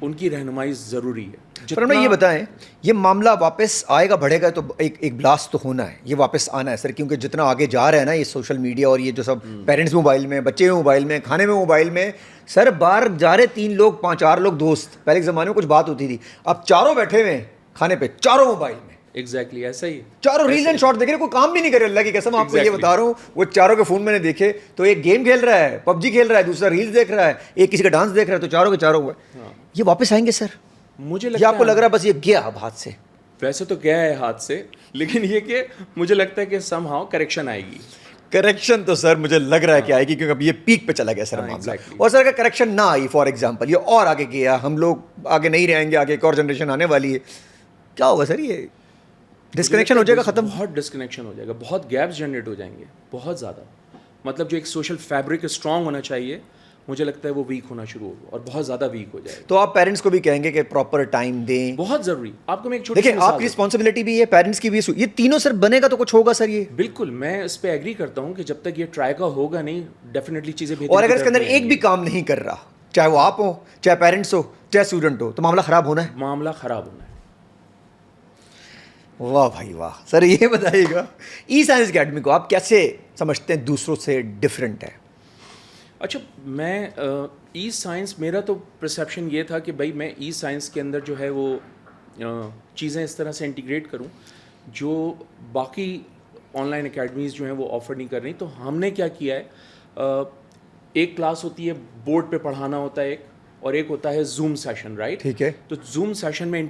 ان کی رہنمائی ضروری ہے. پر ہمیں یہ بتائیں, یہ معاملہ واپس آئے گا بڑھے گا تو ایک بلاسٹ تو ہونا ہے, یہ واپس آنا ہے سر, کیونکہ جتنا آگے جا رہا ہے نا یہ سوشل میڈیا اور یہ جو سب پیرنٹس موبائل میں, بچے موبائل میں, کھانے میں موبائل میں, سر باہر جا رہے 3 لوگ 4 لوگ دوست, پہلے کے زمانے میں کچھ بات ہوتی تھی, اب چاروں بیٹھے ہوئے کھانے پہ, چاروں موبائل میں, ایگزیکٹلی ایسا ہی, چاروں ریل اینڈ شارٹ دیکھ رہے, کوئی کام بھی نہیں کرے. اللہ کی قسم آپ کو یہ بتا رہا ہوں, وہ چاروں کے فون میں نے دیکھے تو ایک گیم کھیل رہا ہے, PUBG کھیل رہا ہے, دوسرا ریلز دیکھ رہا ہے, ایک کسی کا ڈانس دیکھ رہا ہے, تو چاروں کے چاروں ہوئے. یہ واپس آئیں گے سر؟ مجھے لگتا ہے آپ کو لگ رہا ہے بس یہ گیا اب ہاتھ سے؟ ویسے تو گیا ہے ہاتھ سے, لیکن یہ کہ مجھے لگتا ہے کہ سم ہاؤ کریکشن آئے گی. کریکشن تو سر مجھے لگ رہا ہے کہ آئے گی, کیونکہ اب یہ پیک پہ چلا گیا سر معاملہ. اور سر اگر کریکشن نہ آئی, فار ایگزامپل یہ اور آگے گیا, ہم لوگ آگے نہیں رہیں گے, آگے ایک اور جنریشن آنے والی ہے, کیا ہوگا سر؟ یہ ڈسکنیکشن ہو جائے گا, ختم, بہت ڈسکنیکشن ہو جائے گا, بہت گیپس جنریٹ ہو جائیں گے, بہت زیادہ. مطلب جو ایک سوشل فیبرک اسٹرانگ ہونا چاہیے, مجھے لگتا ہے وہ ویک ہونا شروع ہوگا, اور بہت زیادہ ویک ہو جائے گا. تو آپ پیرنٹس کو بھی کہیں گے کہ پراپر ٹائم دیں, بہت ضروری. آپ کو میں ایک چھوٹی دیکھیں, آپ کی رسپانسبلٹی بھی ہے, پیرنٹس کی بھی, یہ تینوں سر بنے گا تو کچھ ہوگا سر. یہ بالکل میں اس پہ ایگری کرتا ہوں کہ جب تک یہ ٹرائی کا ہوگا نہیں, ڈیفینیٹلی چیزیں بہتر. اور اگر اس کے اندر ایک بھی کام نہیں کر رہا, چاہے وہ آپ ہو, چاہے پیرنٹس ہو, چاہے اسٹوڈنٹ ہو, تو معاملہ خراب ہونا ہے, معاملہ خراب ہونا ہے. واہ بھائی واہ. سر یہ بتائیے گا, ای سائنس اکیڈمی کو آپ کیسے سمجھتے ہیں دوسروں سے ڈفرینٹ ہے؟ اچھا, میں ای سائنس, میرا تو پرسیپشن یہ تھا کہ بھائی میں ای سائنس کے اندر جو ہے وہ چیزیں اس طرح سے انٹیگریٹ کروں جو باقی آن لائن اکیڈمیز جو ہیں وہ آفر نہیں کر رہی. تو ہم نے کیا کیا ہے, ایک کلاس ہوتی ہے بورڈ پہ پڑھانا ہوتا ہے ایک, اور ایک ہوتا ہے زوم سیشن, رائٹ؟ ٹھیک ہے. تو زوم سیشن میں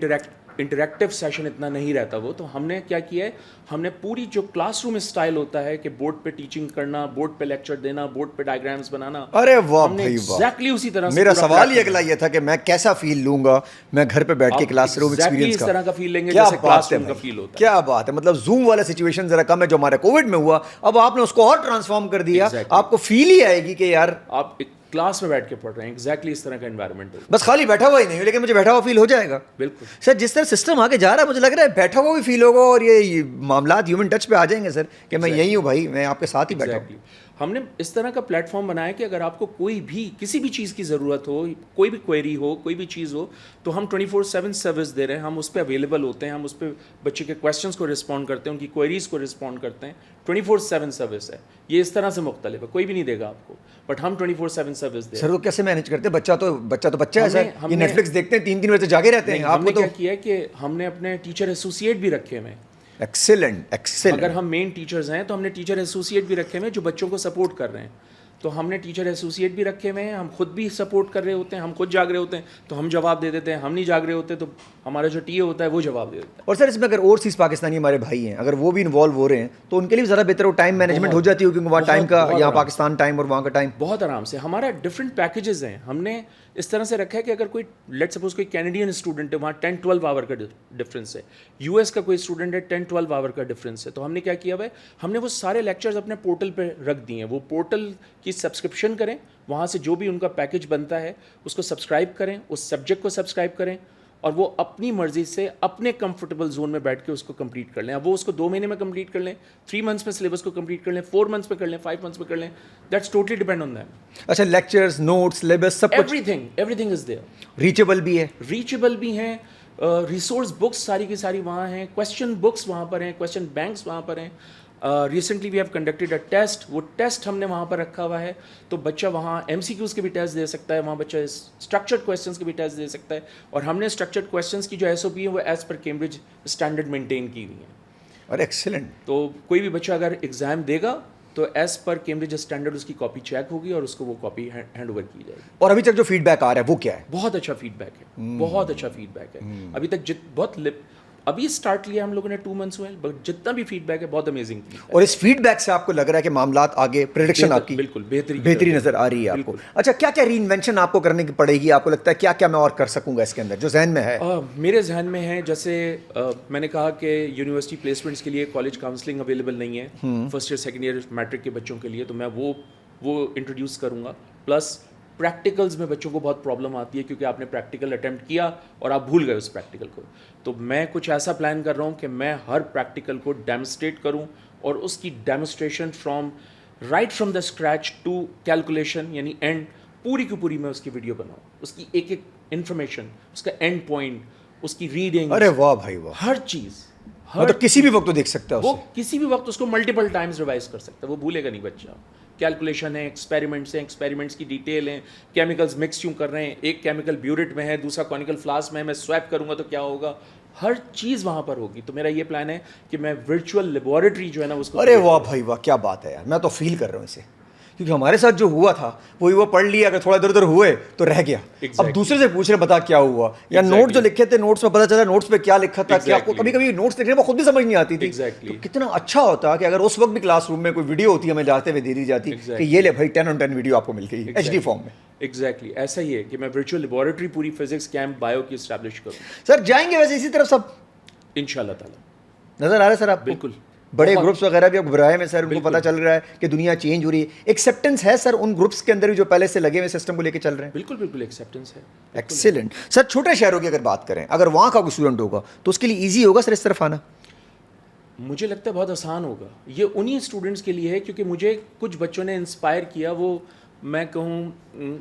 انٹریکٹیو سیشن اتنا نہیں رہتا وہ. تو ہم نے کیا کیا ہے, ہم نے پوری جو کلاس روم اسٹائل ہوتا ہے کہ بورڈ پہ ٹیچنگ کرنا, بورڈ پہ لیکچر دینا, بورڈ پہ ڈائیگرامس بنانا, ارے واہ ہم نے بھائی واہ, ایگزیکٹلی اسی طرح سے. میرا سوال ہی اگلا یہ تھا کہ میں کیسا فیل لوں گا میں گھر پہ بیٹھ کے کلاس روم ایکسپیرینس اس طرح کا فیل لیں گے کیا جیسے کلاس روم بات کا ہے, فیل ہوتا ہے. کیا بات ہے. مطلب زوم والا سچویشن ذرا کم ہے جو ہمارے کووڈ میں ہوا, اب آپ نے اس کو اور ٹرانسفارم کر دیا, آپ کو فیل ہی آئے گی کہ یار آپ کلاس میں بیٹھ کے پڑھ رہے ہیں, ایگزیکٹلی اس طرح کا انوائرمنٹ. بس خالی بیٹھا ہوا ہی نہیں, لیکن مجھے بیٹھا ہوا فیل ہو جائے گا. بالکل سر, جس طرح سسٹم آگے جا رہا ہے مجھے لگ رہا ہے بیٹھا ہوا بھی فیل ہوگا, اور یہ معاملات ہیومن ٹچ پہ آ جائیں گے سر, کہ میں یہی ہوں بھائی, میں آپ کے ساتھ ہی بیٹھا ہوں. ہم نے اس طرح کا پلیٹ فارم بنایا کہ اگر آپ کو کوئی بھی کسی بھی چیز کی ضرورت ہو, کوئی بھی کوئری ہو, کوئی بھی چیز ہو, تو ہم 24/7 سروس دے رہے ہیں. ہم اس پہ اویلیبل ہوتے ہیں, ہم اس پہ بچے کے کویشچنس کو رسپونڈ کرتے ہیں, ان کی کوئریز کو رسپونڈ کرتے ہیں. 24/7 سروس ہے. یہ اس طرح سے مختلف ہے, کوئی بھی نہیں دے گا آپ کو, بٹ ہم 24/7 سروس دے رہے ہیں. سر وہ کیسے مینیج کرتے ہیں؟ بچہ تو بچہ ہے سر, یہ نیٹ فلکس دیکھتے ہیں 3 بجے تک جاگے رہتے ہیں. ہم نے کیا کیا کہ ہم نے اپنے ٹیچر ایسوسیٹ بھی رکھے ہوئے. ایکسیلنٹ. اگر ہم مین ٹیچرز ہیں تو ہم نے ٹیچر ایسوسیٹ بھی رکھے ہوئے جو بچوں کو سپورٹ کر رہے ہیں. تو ہم نے ٹیچر ایسوسیٹ بھی رکھے ہوئے ہیں, ہم خود بھی سپورٹ کر رہے ہوتے ہیں, ہم خود جاگ رہے ہوتے ہیں تو ہم جواب دے دیتے ہیں, ہم نہیں جاگ رہے ہوتے تو ہمارا جو ٹی اے ہوتا ہے وہ جواب دے دیتا ہے. اور سر اس میں اگر اوورسیز پاکستانی ہمارے بھائی ہیں, اگر وہ بھی انوالو ہو رہے ہیں تو ان کے لیے زیادہ بہتر ہو, ٹائم مینجمنٹ ہو جاتی ہو, کیونکہ وہاں ٹائم کا, یہاں پاکستان ٹائم اور وہاں کا ٹائم بہت آرام سے. ہمارا ڈفرینٹ پیکیجز ہیں, ہم نے اس طرح سے رکھا ہے کہ اگر کوئی لیٹ سپوز کوئی کینیڈین اسٹوڈنٹ ہے, وہاں 10-12 آور کا ڈفرینس ہے, یو ایس کا کوئی اسٹوڈنٹ ہے 10-12 آور کا ڈفرینس ہے, تو ہم نے کیا کیا ہوا ہے, ہم نے وہ سارے لیکچرز اپنے پورٹل پہ رکھ دیے ہیں. وہ پورٹل کی سبسکرپشن کریں, وہاں سے جو بھی ان کا پیکیج بنتا ہے اس کو سبسکرائب کریں, اس سبجیکٹ کو سبسکرائب کریں, اور وہ اپنی مرضی سے اپنے کمفرٹیبل زون میں بیٹھ کے اس کو کمپلیٹ کر لیں. اب وہ اس کو 2 مہینے میں کمپلیٹ کر لیں, 3 منتھس میں سلیبس کو کمپلیٹ کر لیں, 4 منتھس میں کر لیں, 5 منتھس میں کر لیں, that's totally depend on them. اچھا, لیکچرز, نوٹس, سلیبس سب کچھ every thing is there. Reachable بھی ہے, ریچیبل بھی ہیں, ریسورس بکس ساری کی ساری وہاں ہیں, کویسچن بکس وہاں پر ہیں, کویسچن بینکس وہاں پر ہیں. Recently we have conducted a test, وہ ٹیسٹ ہم نے وہاں پر رکھا ہوا ہے, تو بچہ وہاں ایم سی کیوز کے بھی ٹیسٹ دے سکتا ہے, وہاں بچہ اسٹرکچرڈ کویسچنس کے بھی ٹیسٹ دے سکتا ہے, اور ہم نے اسٹرکچرڈ کویسچنس کی جو ایس او پی ہے وہ as per Cambridge standard maintain کی ہوئی ہیں. اور ایکسیلنٹ. تو کوئی بھی بچہ اگر ایگزام دے گا تو ایز پر کیمبرج اسٹینڈرڈ اس کی کاپی چیک ہوگی اور اس کو وہ کاپی ہینڈ اوور کی جائے گی. اور ابھی تک جو فیڈ بیک آ رہا ہے وہ کیا ہے؟ بہت اچھا فیڈ بیک ہے, بہت اچھا فیڈ بیک ہے. ابھی تک بہت ابھی اسٹارٹ لیا ہم لوگوں نے, 2 منتھس ہوئے, بٹ جتنا بھی فیڈ بیک ہے بہت امیزنگ. اور اس فیڈ بیک سے آپ کو لگ رہا ہے کہ معاملات آگے, پریڈکشن آپ کی بالکل بہتری نظر آ رہی ہے آپ کو. اچھا, کیا کیا ری انوینشن آپ کو کرنے کی پڑے گی, آپ کو لگتا ہے کیا کیا میں اور کر سکوں گا اس کے اندر جو ذہن میں ہے؟ میرے ذہن میں ہے, جیسے میں نے کہا کہ یونیورسٹی پلیسمنٹس کے لیے کالج کاؤنسلنگ اویلیبل نہیں ہے first year second year matric کے بچوں کے لیے, تو میں وہ انٹروڈیوس کروں گا. پلس پریکٹیکلز میں بچوں کو بہت پرابلم آتی ہے کیونکہ آپ نے پریکٹیکل اٹیمپٹ کیا اور آپ بھول گئے اس پریکٹیکل کو, تو میں کچھ ایسا پلان کر رہا ہوں کہ میں ہر پریکٹیکل کو ڈیمونسٹریٹ کروں, اور اس کی demonstration right from the scratch to calculation یعنی اینڈ, پوری کی پوری میں اس کی ویڈیو بناؤں, اس کی ایک ایک انفارمیشن, اس کا اینڈ پوائنٹ, اس کی ریڈنگ. ارے واہ بھائی واہ, ہر چیز, مطلب کسی بھی وقت تو دیکھ سکتا ہے, وہ کسی بھی وقت اس کو ملٹیپل ٹائمز ریوائز کر سکتا ہے, وہ بھولے گا نہیں بچہ. کیلکولیشن ہے, ایکسپیریمنٹس ہیں, ایکسپیریمنٹس کی ڈیٹیل ہیں, کیمیکلز مکس کیوں کر رہے ہیں, ایک کیمیکل بیوریٹ میں ہے, دوسرا کونیکل فلاسک میں سویپ کروں گا تو کیا ہوگا, ہر چیز وہاں پر ہوگی. تو میرا یہ پلان ہے کہ میں ورچوئل لیبارٹری جو ہے نا اس کو. ارے واہ بھائی واہ, کیا بات ہے یار, میں تو فیل کر رہا ہوں اسے, کیونکہ ہمارے ساتھ جو ہوا تھا وہ پڑھ لیا, اگر تھوڑا ادھر ادھر ہوئے تو رہ گیا. اب دوسرے سے پوچھ رہے بتا کیا ہوا, یا نوٹ جو لکھے تھے نوٹس میں پتہ چلا نوٹس پہ کیا لکھا تھا, کیا کبھی کبھی نوٹس لکھنے میں خود بھی سمجھ نہیں آتی تھی. تو کتنا اچھا ہوتا کہ اگر اس وقت بھی کلاس روم میں کوئی ویڈیو ہوتی ہمیں جاتے ہوئے دے دی جاتی کہ یہ لے بھائی 10/10 ویڈیو آپ کو مل گئی ایچ ڈی فارم میں. ایگزیکٹلی ایسا ہی ہے کہ میں ورچوئل لیبارٹری پوری فزکس کیمپ بایو کی اسٹیبلش کروں. سر جائیں گے ویسے اسی طرف سب انشاءاللہ تعالی, نظر آ رہا ہے سر آپ؟ بالکل. بڑے گروپس وغیرہ بھی اب گھبرائے میں سر, ان کو پتہ چل رہا ہے کہ دنیا چینج ہو رہی ہے. ایکسیپٹنس ہے سر ان گروپس کے اندر بھی جو پہلے سے لگے ہوئے سسٹم کو لے کے چل رہے ہیں؟ بالکل بالکل ایکسیپٹنس ہے. ایکسیلنٹ. سر چھوٹے شہروں کی اگر بات کریں, اگر وہاں کا کوئی اسٹوڈنٹ ہوگا تو اس کے لیے ایزی ہوگا سر اس طرف آنا؟ مجھے لگتا ہے بہت آسان ہوگا. یہ انہی اسٹوڈنٹس کے لیے ہے کیونکہ مجھے کچھ بچوں نے انسپائر کیا. وہ میں کہوں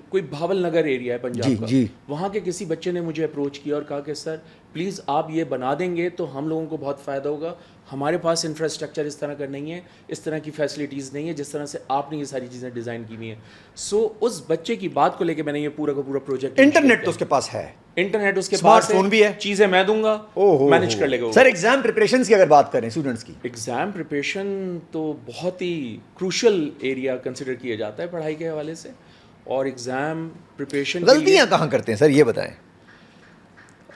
کوئی بھاول نگر ایریا ہے پنجاب کا, وہاں کے کسی بچے نے مجھے اپروچ کیا اور کہا کہ سر پلیز آپ یہ بنا دیں گے تو ہم لوگوں کو بہت فائدہ ہوگا, ہمارے پاس انفراسٹرکچر اس طرح کا نہیں ہے, اس طرح کی فیسلٹیز نہیں ہے جس طرح سے آپ نے یہ ساری چیزیں ڈیزائن کی ہوئی ہیں. سو اس بچے کی بات کو لے کے میں نے یہ پورا کا پورا پروجیکٹ. انٹرنیٹ تو اس کے پاس ہے, انٹرنیٹ اس کے پاس, اسمارٹ فون بھی ہے, چیزیں میں دوں گا, مینیج کر لے گا. سر ایگزام پریپریشنس کی اگر بات کریں اسٹوڈنٹس کی, ایگزام پریپریشن تو بہت ہی کروشل ایریا کنسیڈر کیا جاتا ہے پڑھائی کے حوالے سے. اور ایگزام پریپریشن غلطیاں کہاں کرتے ہیں سر یہ بتائیں؟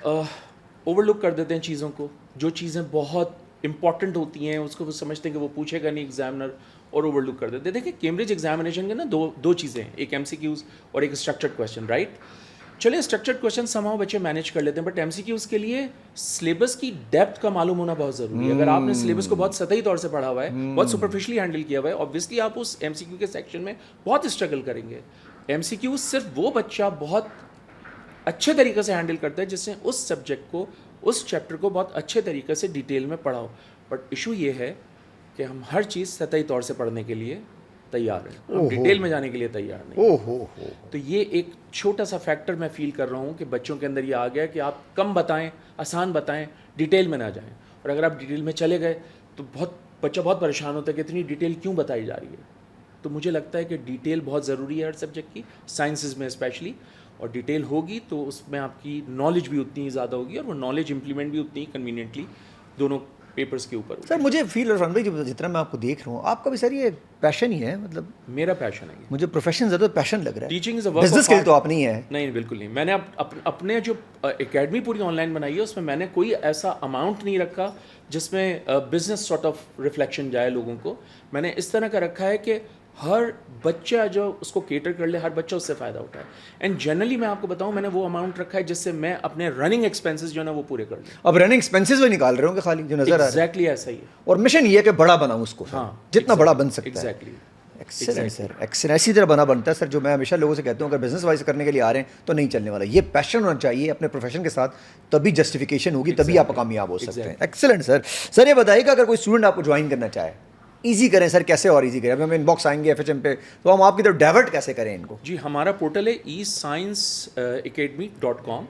اوور لک کر دیتے ہیں چیزوں کو, جو چیزیں بہت امپورٹنٹ ہوتی ہیں اس کو وہ سمجھتے ہیں کہ وہ پوچھے گا نہیں ایگزامنر, اور اوور لک کر دیتے ہیں. دیکھیں کیمبرج ایگزامینیشن کے نا دو چیزیں ہیں, ایک ایم سی کیوز اور ایک اسٹرکچرڈ کویشچن, رائٹ. چلیں اسٹرکچرڈ کویشچن سمہاؤ بچے مینیج کر لیتے ہیں, بٹ ایم سی کیوز کے لیے سلیبس کی ڈیپتھ کا معلوم ہونا بہت ضروری ہے. اگر آپ نے سلیبس کو بہت سطحی طور سے پڑھا ہوا ہے, بہت سپرفیشلی ہینڈل کیا ہوا ہے, آبویسلی آپ اس ایم سی کیو کے سیکشن میں بہت اسٹرگل کریں گے. ایم سی کیو صرف وہ بچہ بہت اچھے طریقے سے ہینڈل کرتا ہے جس نے اس سبجیکٹ کو, اس چیپٹر کو بہت اچھے طریقے سے ڈیٹیل میں پڑھا ہو. بٹ ایشو یہ ہے کہ ہم ہر چیز سطحی طور سے پڑھنے کے لیے تیار ہیں, ہم ڈیٹیل میں جانے کے لیے تیار نہیں. تو یہ ایک چھوٹا سا فیکٹر میں فیل کر رہا ہوں کہ بچوں کے اندر یہ آ گیا کہ آپ کم بتائیں, آسان بتائیں, ڈیٹیل میں نہ جائیں. اور اگر آپ ڈیٹیل میں چلے گئے تو بچہ بہت پریشان ہوتا ہے کہ اتنی ڈیٹیل کیوں بتائی جا رہی ہے. تو مجھے لگتا ہے کہ ڈیٹیل بہت ضروری ہے ہر سبجیکٹ کی, سائنسز میں اسپیشلی. اور ڈیٹیل ہوگی تو اس میں آپ کی نالج بھی اتنی ہی زیادہ ہوگی, اور وہ نالج امپلیمنٹ بھی اتنی ہی کنوینئنٹلی دونوں پیپرز کے اوپر. سر مجھے فیل عرفان بھائی جتنا میں آپ کو دیکھ رہا ہوں آپ کا بھی سر یہ پیشن ہی ہے, مطلب میرا پیشن ہے, مجھے پروفیشن زیادہ پیشن لگ رہا ہے. Teaching is a work business کے لیے تو آپ نہیں ہے. نہیں بالکل نہیں. میں نے اپنے جو اکیڈمی پوری آن لائن بنائی ہے اس میں نے کوئی ایسا اماؤنٹ نہیں رکھا جس میں بزنس سارٹ آف ریفلیکشن جائے لوگوں کو. میں نے اس طرح کا رکھا ہے کہ ہر بچہ جو اس کو کیٹر کر لے, ہر بچہ اس سے فائدہ اٹھائے. اینڈ جنرلی میں آپ کو بتاؤں میں نے وہ اماؤنٹ رکھا ہے جس سے میں اپنے رننگ ایکسپینسز جو ہے نا وہ پورے کر لوں. اب رننگ ایکسپینسز وہ نکال رہے ہوں گے خالی جو نظر آ رہا ہے. ایگزیکٹلی ایسا ہی ہے. اور مشن یہ ہے کہ بڑا بناؤں اس کو, ہاں جتنا بڑا بن سکتا ہے. ایگزیکٹلی. ایکسلنٹ سر, ایکسلنٹ. اسی طرح بنتا ہے سر, جو میں ہمیشہ لوگوں سے کہتا ہوں اگر بزنس وائز کرنے کے لیے آ رہے ہیں تو نہیں چلنے والا. یہ پیشن ہونا چاہیے اپنے پروفیشن کے ساتھ, تبھی جسٹیفیکیشن ہوگی, تبھی آپ کامیاب ہو سکتے ہیں. ایکسلنٹ سر. سر یہ بتائیے کہ اگر کوئی اسٹوڈنٹ آپ کو جوائن کرنا چاہے, ایزی کریں سر, کیسے اور ایزی کریں؟ اب ہم ان باکس آئیں گے FHM پہ تو ہم آپ کی طرف ڈائیورٹ کیسے کریں ان کو؟ جی ہمارا پورٹل ہے escienceacademy.com.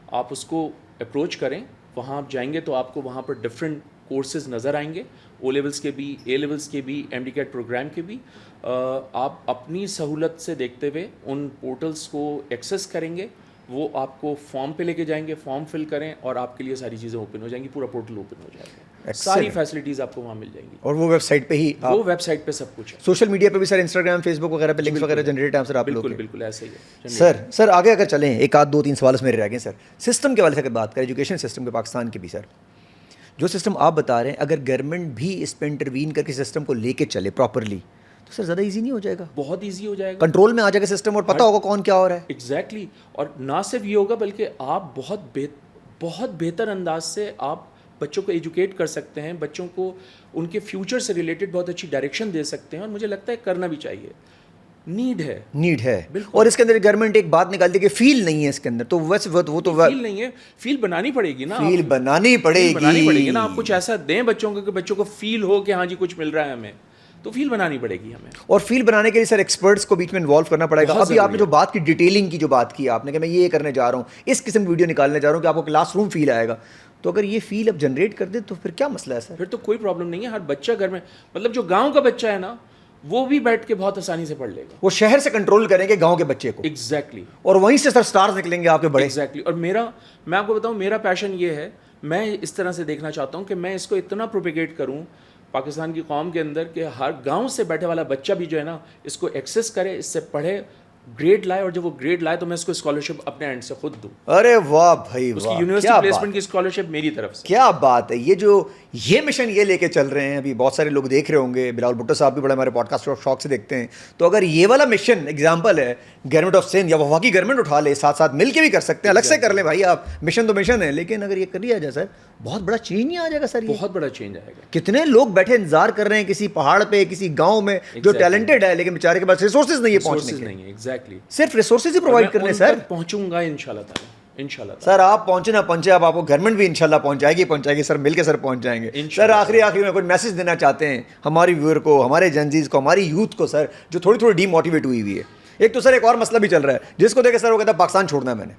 آپ اس کو اپروچ کریں, وہاں آپ جائیں گے تو آپ کو وہاں پر ڈفرینٹ کورسز نظر آئیں گے, او لیولس کے بھی, اے لیولس کے بھی, MD-CAT پروگرام کے بھی. آپ اپنی سہولت سے دیکھتے ہوئے ان پورٹلس کو ایکسیس کریں گے. وہ آپ کو فارم پہ لے کے جائیں گے, فارم فل کریں اور آپ کے لیے ساری چیزیں اوپن ہو جائیں گی, پورا پورٹل اوپن ہو جائے گا, ساری فیسلٹیز آپ کو وہاں مل جائیں گی. اور وہ ویب سائٹ پہ ہی, وہ ویب سائٹ پہ سب کچھ ہے. سوشل میڈیا پہ بھی سر, انسٹاگرام, فیس بک وغیرہ پہ لنکس وغیرہ جنریٹ ہیں سر آپ لوگ؟ بالکل بالکل ایسے ہی ہے سر. آگے اگر چلیں, ایک آدھ 2-3 سوال میرے رہ گئے سر. سسٹم کے والے سے اگر بات کریں, ایجوکیشن سسٹم کے پاکستان کے بھی سر, جو سسٹم آپ بتا رہے ہیں, اگر گورنمنٹ بھی اس پہ انٹروین کر کے سسٹم کو لے کے چلے پراپرلی تو سر زیادہ ایزی نہیں ہو جائے گا؟ بہت ایزی ہو جائے گا, کنٹرول میں آ جائے گا سسٹم اور پتہ ہوگا کون کیا ہو رہا ہے. ایگزیکٹلی. اور نہ صرف یہ ہوگا بلکہ آپ بہت بہتر انداز سے آپ بچوں کو ایجوکیٹ کر سکتے ہیں, بچوں کو ان کے فیوچر سے ریلیٹڈ بہت اچھی ڈائریکشن دے سکتے ہیں. اور مجھے لگتا ہے کرنا بھی چاہیے, نیڈ ہے. اور اس کے اندر گورنمنٹ ایک بات نکالتی ہے کہ فیل نہیں ہے اس کے اندر, تو ویسے وہ تو فیل نہیں ہے, فیل بنانی پڑے گی نا, فیل بنانی پڑے گی نا. آپ کچھ ایسا دیں بچوں کو کہ بچوں کو فیل ہو کہ ہاں جی کچھ مل رہا ہے ہمیں, تو فیل بنانی پڑے گی ہمیں. اور فیل بنانے کے لیے سر ایکسپرٹس کو بیچ میں انوالو کرنا پڑے گا. ابھی آپ نے جو بات کی ڈیٹیلنگ کی, جو بات کی آپ نے کہ میں یہ کرنے جا رہا ہوں, اس قسم کی ویڈیو نکالنے جا رہا ہوں کہ آپ کو کلاس روم فیل آئے گا, تو اگر یہ فیل اب جنریٹ کر دے تو پھر کیا مسئلہ ہے سر؟ پھر تو کوئی پرابلم نہیں ہے. ہر بچہ گھر میں, مطلب جو گاؤں کا بچہ ہے نا, وہ بھی بیٹھ کے بہت آسانی سے پڑھ لے گا. وہ شہر سے کنٹرول کریں گے گاؤں کے بچے کو. ایگزیکٹلی. اور وہیں سے سر سٹارز نکلیں گے آپ کے بڑے. ایگزیکٹلی. اور میں آپ کو بتاؤں, میرا پیشن یہ ہے, میں اس طرح سے دیکھنا چاہتا ہوں کہ میں اس کو اتنا پروپیگیٹ کروں پاکستان کی قوم کے اندر کہ ہر گاؤں سے بیٹھے والا بچہ بھی جو ہے نا اس کو ایکسیس کرے, اس سے پڑھے, گریڈ لائے, اور جب وہ گریڈ لائے تو میں اس کو اسکالرشپ اپنے اینڈ سے خود دوں. ارے واہ بھائی واہ, اس کی یونیورسٹی پلیسمنٹ کی اسکالرشپ میری طرف سے. کیا بات ہے. یہ مشن یہ لے کے چل رہے ہیں, ابھی بہت سارے لوگ دیکھ رہے ہوں گے, بلاول بھٹو صاحب بھی بڑے ہمارے پوڈ کاسٹ شوق سے دیکھتے ہیں, تو اگر یہ والا مشن ایگزامپل ہے گورنمنٹ آف سندھ یا وفاقی گورنمنٹ اٹھا لے, ساتھ ساتھ مل کے بھی کر سکتے ہیں, الگ سے کر لیں بھائی آپ, مشن تو مشن ہے, لیکن اگر یہ کر لیا جائے سر بہت بڑا چینج نہیں آ جائے گا سر؟ بہت بڑا چینج آئے گا. کتنے لوگ بیٹھے انتظار کر رہے ہیں کسی پہاڑ پہ, کسی گاؤں میں جو ٹیلنٹڈ ہے, لیکن بیچارے کے پاس ریسورسز نہیں ہے پہنچنے کے. نہیں ہے. ایگزیکٹلی. صرف ریسورسز ہی پرووائڈ کرنے سر. پہنچوں گا انشاءاللہ تعالی, انشاءاللہ سر. آپ پہنچے نہ پہنچے, آپ کو گورنمنٹ بھی انشاءاللہ پہنچائے گی سر, مل کے سر پہنچ جائیں گے سر. آخری میں کوئی میسج دینا چاہتے ہیں ہماری ویور کو, ہمارے جنزیز کو, ہماری یوتھ کو سر, جو تھوڑی ڈی موٹیویٹ ہوئی ہے؟ ایک تو سر ایک اور مسئلہ بھی چل رہا ہے جس کو دیکھ کے سر وہ کہتا ہے پاکستان چھوڑنا ہے, میں نے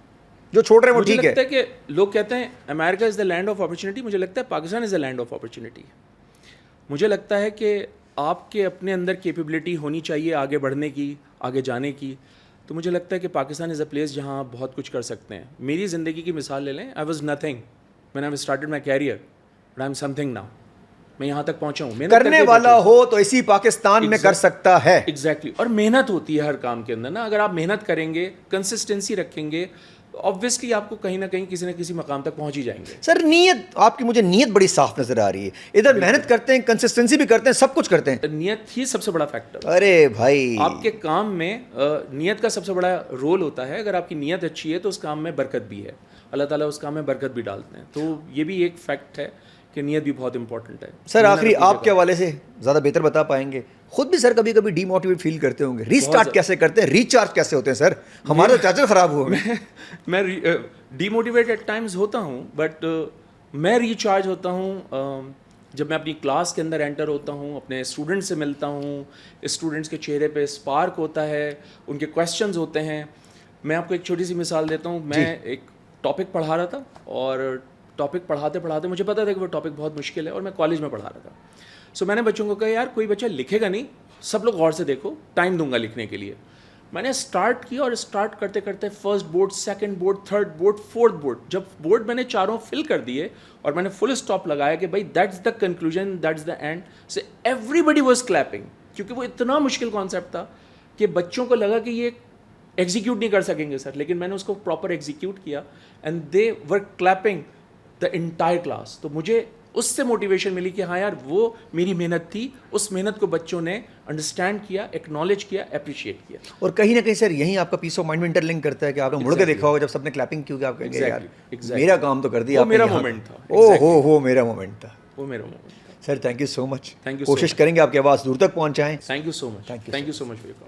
جو چھوڑ رہے ہیں وہ ٹھیک ہے. مجھے لگتا ہے کہ لوگ کہتے ہیں America is the land of opportunity, مجھے لگتا ہے Pakistan is the land of opportunity. مجھے لگتا ہے کہ آپ کے اپنے اندر کیپیبلٹی ہونی چاہیے آگے بڑھنے کی, آگے جانے کی. تو مجھے لگتا ہے کہ پاکستان از اے پلیس جہاں آپ بہت کچھ کر سکتے ہیں. میری زندگی کی مثال لے لیں, I was nothing when I started my career, but I am something now. میں یہاں تک پہنچا ہوں. کرنے والا ہو تو اسی پاکستان میں کر سکتا ہے. ایگزیکٹلی. اور محنت ہوتی ہے ہر کام کے اندر نا, اگر آپ محنت کریں گے, کنسسٹنسی رکھیں گے, obviously آپ کو کہیں نہ کہیں کسی نہ کسی مقام تک پہنچ ہی جائیں گے. سر نیت آپ کی, مجھے نیت بڑی صاف نظر آ رہی ہے. ادھر محنت کرتے ہیں, کنسسٹنسی بھی کرتے ہیں, سب کچھ کرتے ہیں. نیت ہی سب سے بڑا فیکٹر. ارے بھائی آپ کے کام میں نیت کا سب سے بڑا رول ہوتا ہے. اگر آپ کی نیت اچھی ہے تو اس کام میں برکت بھی ہے, اللہ تعالیٰ اس کام میں برکت بھی ڈالتے ہیں. تو یہ بھی ایک فیکٹ ہے کہ نیت بھی بہت امپورٹنٹ ہے. سر آخری آپ کے حوالے سے زیادہ بہتر بتا پائیں گے, خود بھی سر کبھی کبھی ڈی موٹیویٹ فیل کرتے ہوں گے, ری اسٹارٹ کیسے کرتے ہیں, ریچارج کیسے ہوتے ہیں سر؟ ہمارے تو چارجر خراب ہوئے. میں ڈی موٹیویٹ ایٹ ٹائمز ہوتا ہوں, بٹ میں ریچارج ہوتا ہوں جب میں اپنی کلاس کے اندر انٹر ہوتا ہوں, اپنے اسٹوڈنٹ سے ملتا ہوں, اسٹوڈنٹس کے چہرے پہ اسپارک ہوتا ہے, ان کے کویشچنز ہوتے ہیں. میں آپ کو ایک چھوٹی سی مثال دیتا ہوں. میں ایک ٹاپک پڑھا رہا تھا, اور ٹاپک پڑھاتے پڑھاتے مجھے پتا تھا کہ وہ ٹاپک بہت مشکل ہے, اور میں کالج میں پڑھا رہا تھا. سو میں نے بچوں کو کہا یار کوئی بچہ لکھے گا نہیں, سب لوگ غور سے دیکھو, ٹائم دوں گا لکھنے کے لیے. میں نے اسٹارٹ کیا اور اسٹارٹ کرتے کرتے first board, second board, third board, fourth board, جب بورڈ میں نے چاروں فل کر دیے اور میں نے فل اسٹاپ لگایا کہ بھائی that's the conclusion, that's the and, سے ایوری بڈی واز کلیپنگ, کیونکہ وہ اتنا مشکل کانسیپٹ تھا کہ بچوں کو لگا کہ یہ ایگزیکیوٹ نہیں کر سکیں گے سر, لیکن میں نے اس کو پراپر ایگزیکیوٹ کیا and they were clapping the entire class. تو مجھے اس سے موٹیویشن ملی کہ ہاں یار وہ میری محنت تھی, اس محنت کو بچوں نے انڈرسٹینڈ کیا, ایکنالج کیا, اپریشیٹ کیا. اور کہیں نہ کہیں سر یہیں آپ کا پیس آف مائنڈ میں انٹر لنک کرتا ہے کہ آپ نے مڑ کے دیکھا ہوگا جب سب نے کلیپنگ کی ہوگی, آپ کہیں گے یار میرا کام تو کر دیا, میرا مومنٹ تھا. ہو میرا مومنٹ تھا, وہ میرا مومنٹ تھا. Sir thank you so much, thank you, کوشش کریں گے آپ کی آواز دور تک پہنچائیں. Thank you so much, thank you so much for your